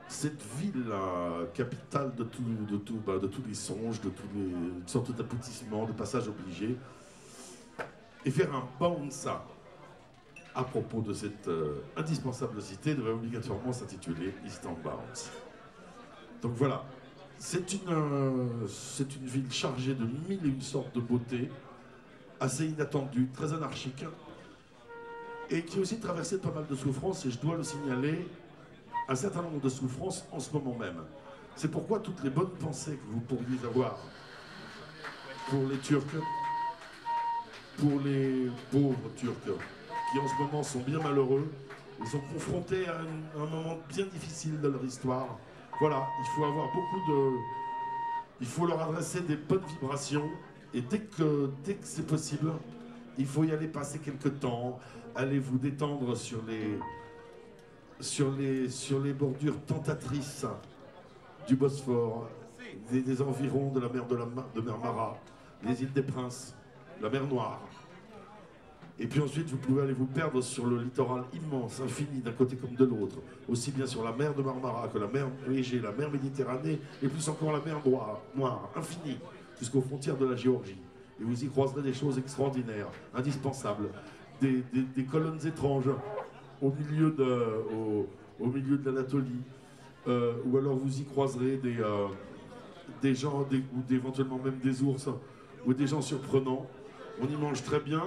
Cette ville, capitale de tous les songes, de toutes sortes d'aboutissement, de passages obligés, et faire un bounce à propos de cette indispensable cité devait obligatoirement s'intituler Eastern Bounce. Donc voilà, c'est une ville chargée de mille et une sortes de beauté, assez inattendue, très anarchique, et qui est aussi traversée de pas mal de souffrances, et je dois le signaler, un certain nombre de souffrances en ce moment même. C'est pourquoi toutes les bonnes pensées que vous pourriez avoir pour les Turcs, pour les pauvres Turcs, qui en ce moment sont bien malheureux, ils sont confrontés à un moment bien difficile de leur histoire. Voilà, il faut avoir il faut leur adresser des bonnes vibrations, et dès que c'est possible, il faut y aller passer quelques temps, allez vous détendre sur les bordures tentatrices du Bosphore, des environs de la mer de mer Mara, les îles des Princes, la mer Noire. Et puis ensuite, vous pouvez aller vous perdre sur le littoral immense, infini, d'un côté comme de l'autre, aussi bien sur la mer de Marmara que la mer Égée, la mer Méditerranée, et plus encore la mer Noire, infinie, jusqu'aux frontières de la Géorgie. Et vous y croiserez des choses extraordinaires, indispensables, des colonnes étranges, au milieu de l'Anatolie, ou alors vous y croiserez des gens, ou éventuellement même des ours, ou des gens surprenants. On y mange très bien,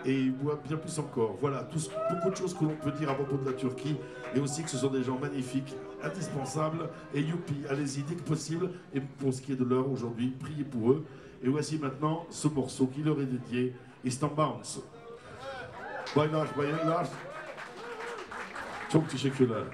et ils boivent bien plus encore. Voilà, beaucoup de choses que l'on peut dire à propos de la Turquie, et aussi que ce sont des gens magnifiques, indispensables, et youpi, allez-y dès que possible, et pour ce qui est de l'heure aujourd'hui, priez pour eux. Et voici maintenant ce morceau qui leur est dédié, Eastern Bounce. Baylar. Çok teşekkürler.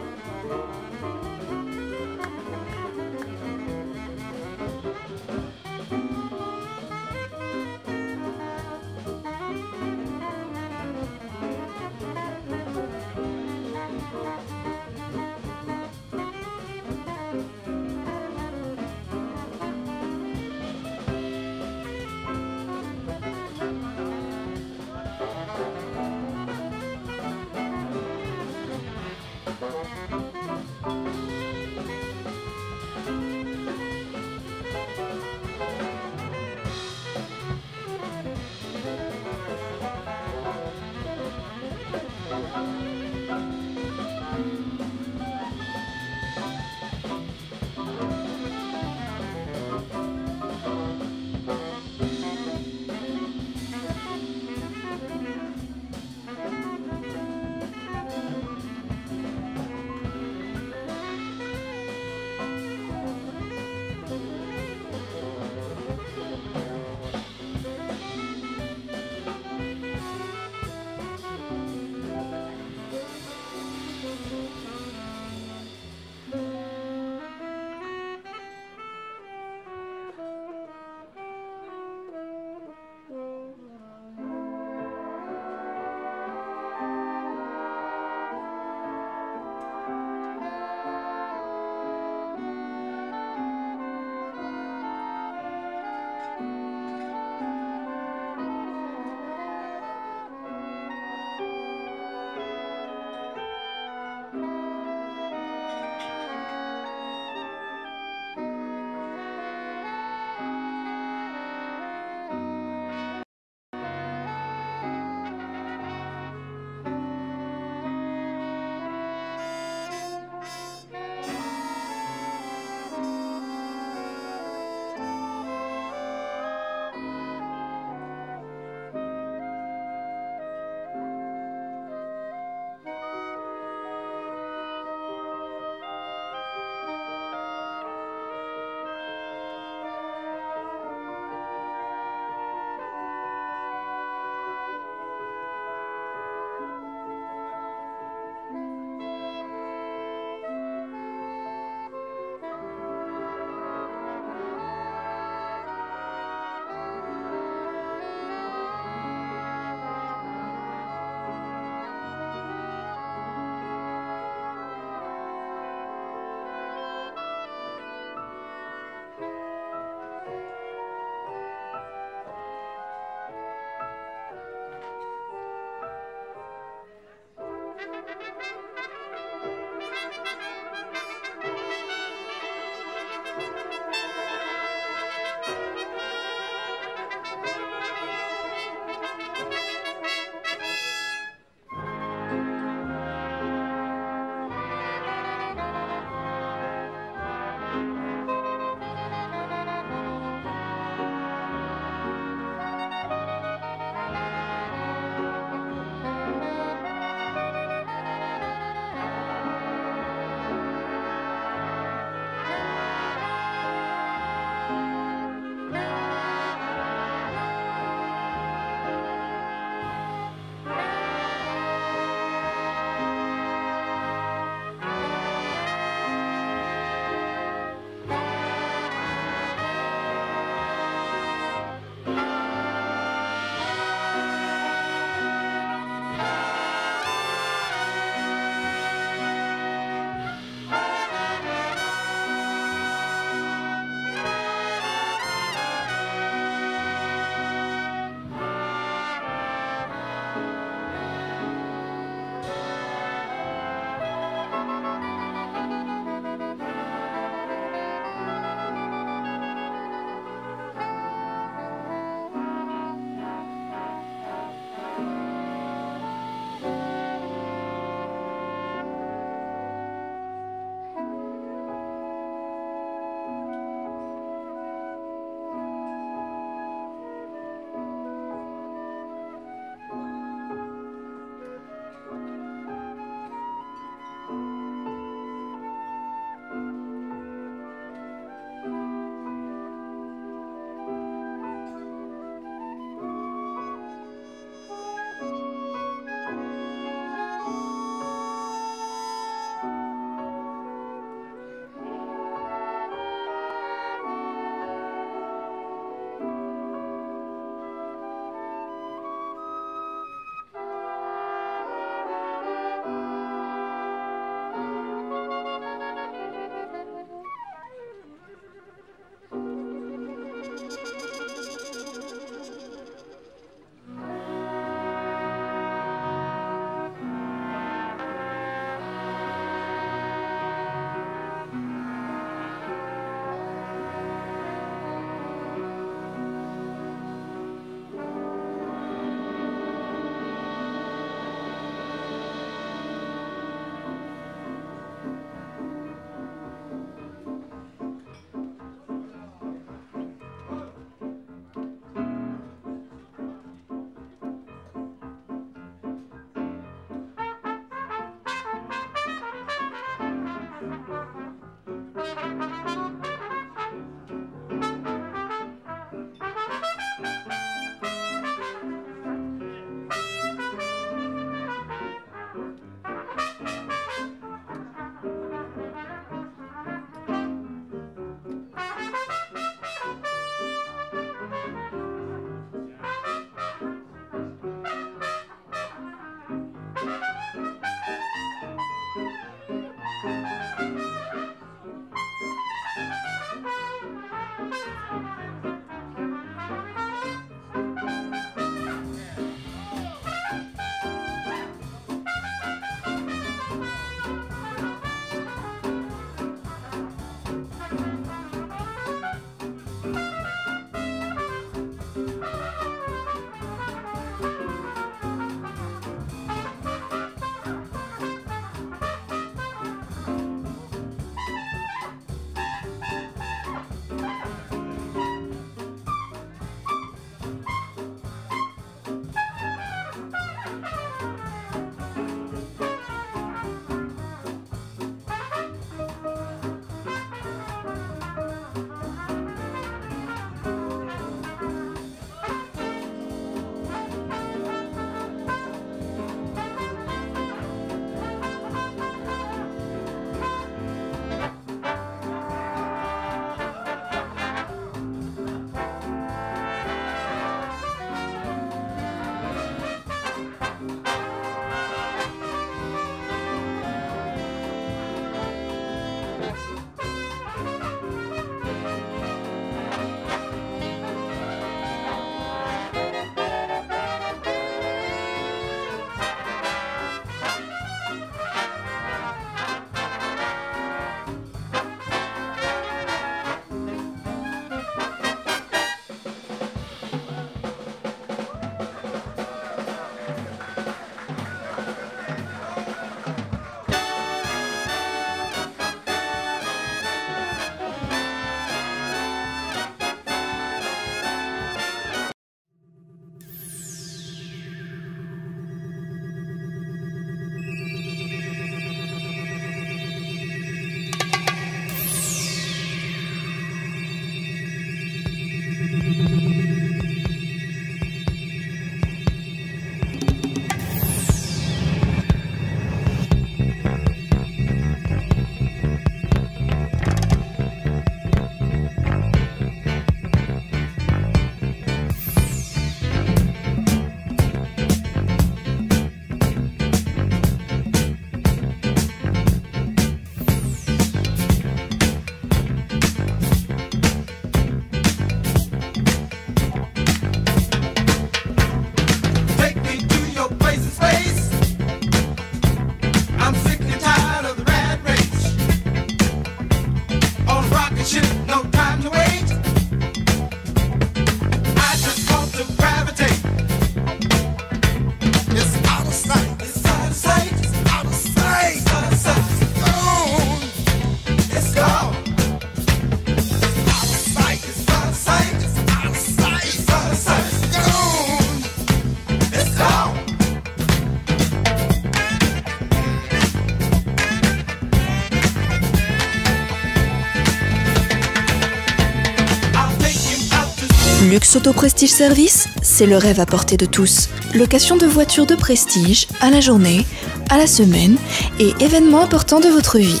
Luxe Auto Prestige Service, c'est le rêve à portée de tous. Location de voitures de prestige à la journée, à la semaine et événements importants de votre vie.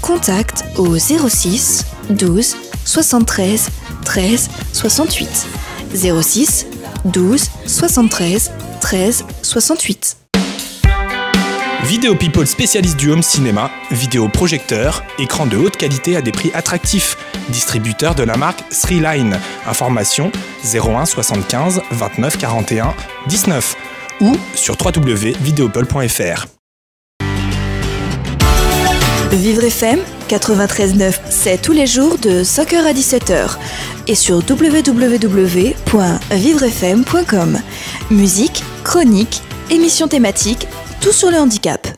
Contact au 06 12 73 13 68. 06 12 73 13 68. Vidéo People spécialiste du home cinéma, vidéoprojecteur, écran de haute qualité à des prix attractifs. Distributeur de la marque Sreeline. Information 01 75 29 41 19 ou sur www.videopol.fr. Vivre FM 93.9, c'est tous les jours de 5h à 17h et sur www.vivrefm.com. Musique, chronique, émissions thématiques, tout sur le handicap.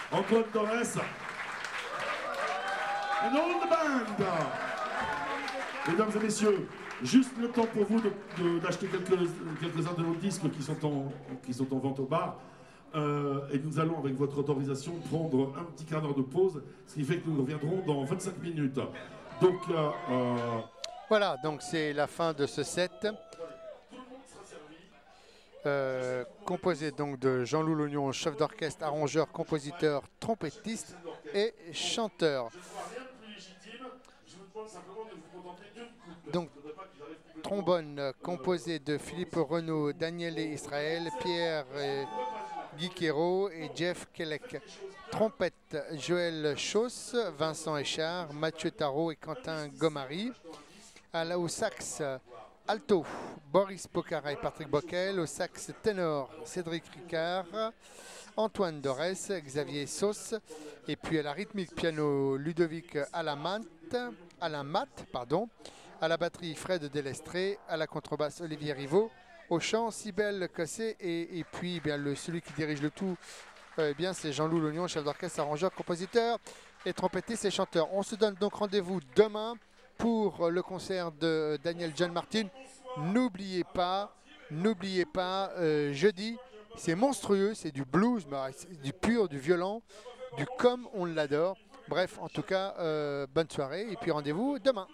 Antoine Torres, une old band. Mesdames et messieurs, juste le temps pour vous d'acheter quelques-uns de nos disques qui sont en vente au bar. Et nous allons, avec votre autorisation, prendre un petit quart d'heure de pause, ce qui fait que nous reviendrons dans 25 minutes. Donc, voilà, donc c'est la fin de ce set. Composé donc de Jean-Loup Lognon, chef d'orchestre, arrangeur, compositeur, trompettiste et chanteur. je ne vois rien de plus légitime, je vous demande simplement de vous contenter d'une Donc, trombone composé de Philippe Renaud, Daniel et Israël, Pierre Guiquero et Jeff Kellec. Trompette, Joël Chauss, Vincent Échard, Mathieu Tarot et Quentin Gomari. Au sax, alto, Boris Pocara et Patrick Bockel. Au sax ténor, Cédric Ricard, Antoine Dorès, Xavier Sauce. Et puis à la rythmique piano, Ludovic Alamat. À la batterie, Fred Delestré. À la contrebasse, Olivier Rivaud. Au chant, Cybèle Cossé. Et puis celui qui dirige le tout, c'est Jean-Loup Lognon, chef d'orchestre, arrangeur, compositeur et trompettiste et chanteur. On se donne donc rendez-vous demain pour le concert de Daniel John Martin. N'oubliez pas, jeudi, c'est monstrueux, c'est du blues, du pur, du violent, du comme on l'adore. Bref, en tout cas, bonne soirée et puis rendez-vous demain.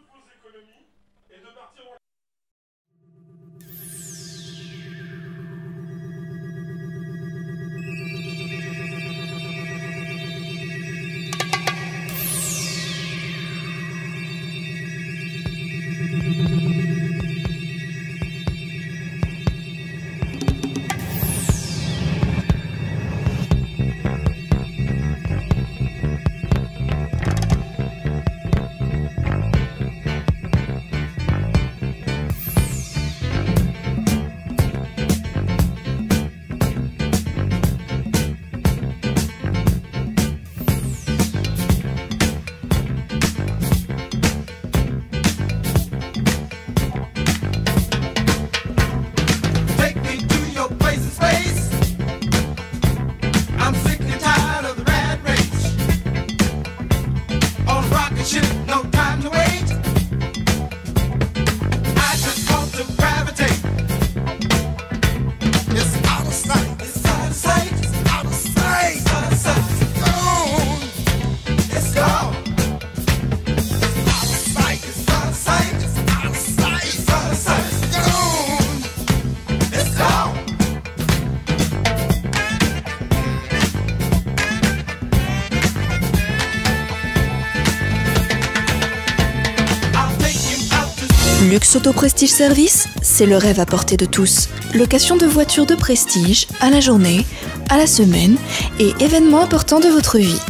Luxe Auto Prestige Service, c'est le rêve à portée de tous. Location de voitures de prestige à la journée, à la semaine et événements importants de votre vie.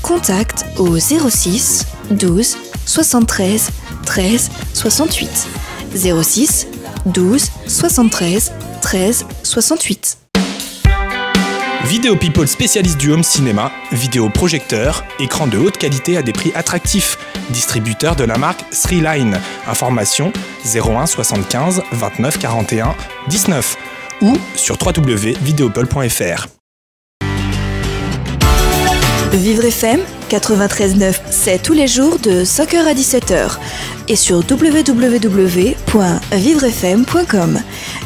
Contact au 06 12 73 13 68. 06 12 73 13 68. Vidéo People spécialiste du home cinéma, vidéoprojecteur, écran de haute qualité à des prix attractifs. Distributeur de la marque Sreeline. Information 01 75 29 41 19 ou sur www.videopol.fr. Vivre FM 93.9, c'est tous les jours de 5h à 17h et sur www.vivrefm.com.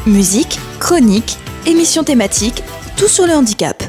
Musique, chronique, émissions thématiques, tout sur le handicap.